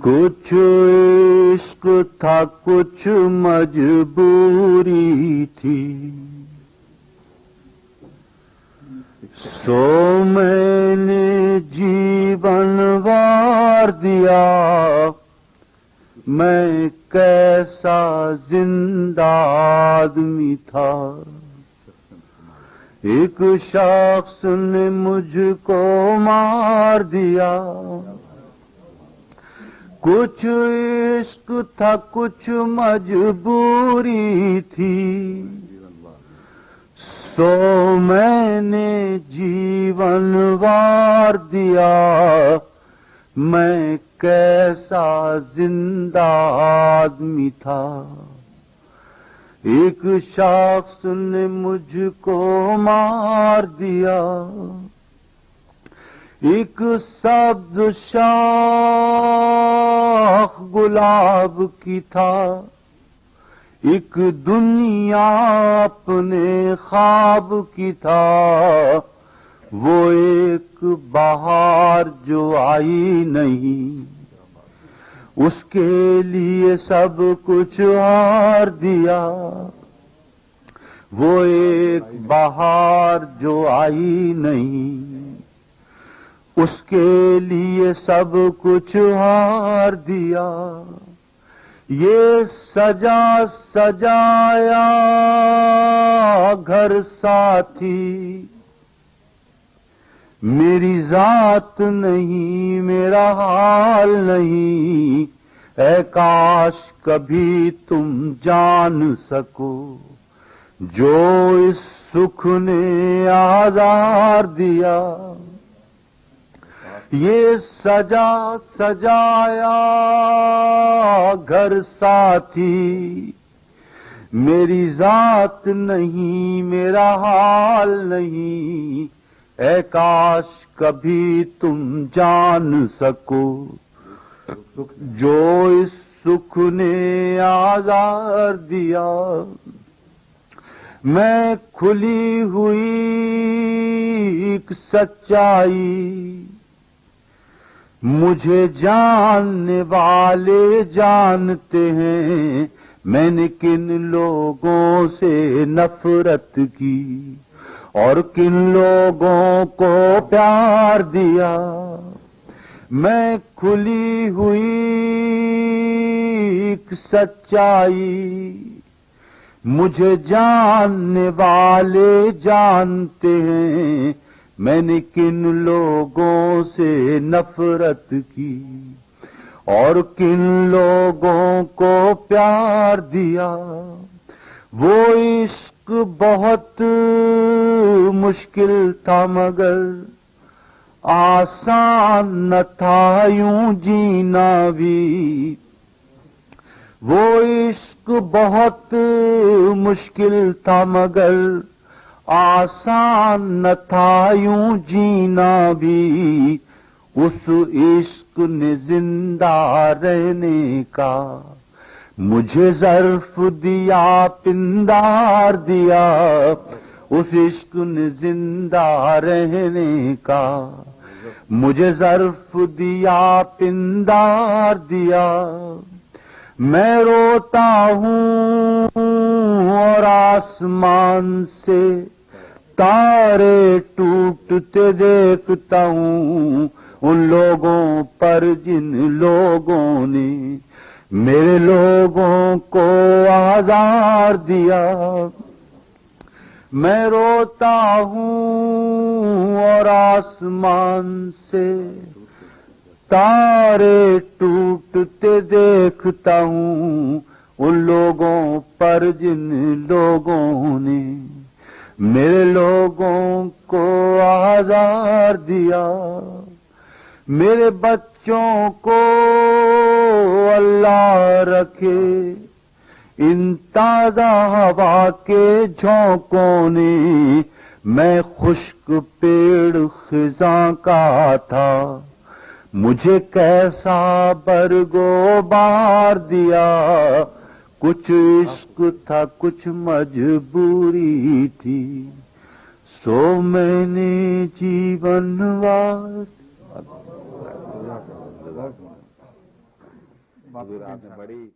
کچھ عشق تھا کچھ مجبوری تھی، سو میں نے جیون وار دیا، میں کیسا زندہ آدمی تھا۔ ایک شخص نے مجھ کو مار دیا، کچھ عشق تھا کچھ مجبوری تھی، سو میں نے جیون وار دیا، میں کیسا زندہ آدمی تھا۔ ایک شخص نے مجھ کو مار دیا، ایک سبز شاخ گلاب کی تھا، ایک دنیا اپنے خواب کی تھا، وہ ایک بہار جو آئی نہیں، اس کے لیے سب کچھ ہار دیا۔ وہ ایک بہار جو آئی نہیں، اس کے لیے سب کچھ ہار دیا۔ یہ سجا سجایا گھر ساتھی، میری ذات نہیں، میرا حال نہیں، اے کاش کبھی تم جان سکو جو اس سکھ نے آزار دیا۔ یہ سجا سجایا گھر ساتھی، میری ذات نہیں، میرا حال نہیں، اے کاش کبھی تم جان سکو جو اس سکھ نے آزار دیا۔ میں کھلی ہوئی ایک سچائی، مجھے جاننے والے جانتے ہیں میں نے کن لوگوں سے نفرت کی اور کن لوگوں کو پیار دیا۔ میں کھلی ہوئی ایک سچائی، مجھے جاننے والے جانتے ہیں میں نے کن لوگوں سے نفرت کی اور کن لوگوں کو پیار دیا۔ وہ عشق بہت مشکل تھا مگر آسان نہ تھا یوں جینا بھی۔ وہ عشق بہت مشکل تھا مگر آسان نہ تھا یوں جینا بھی۔ اس عشق نے زندہ رہنے کا مجھے ظرف دیا، پندار دیا۔ اس عشق نے زندہ رہنے کا مجھے ظرف دیا، پندار دیا۔ میں روتا ہوں اور آسمان سے تارے ٹوٹتے دیکھتا ہوں، ان لوگوں پر جن لوگوں نے میرے لوگوں کو آزار دیا۔ میں روتا ہوں اور آسمان سے تارے ٹوٹتے دیکھتا ہوں، ان لوگوں پر جن لوگوں نے میرے لوگوں کو آزار دیا۔ میرے بچوں کو اللہ رکھے، ان تازہ ہوا کے جھونکوں نے میں خشک پیڑ خزاں کا تھا، مجھے کیسا برگوبار دیا۔ کچھ عشق تھا کچھ مجبوری تھی، سو میں نے جیون وار بات حضور ہوگی آپ نے انشاءاللہ۔ بڑی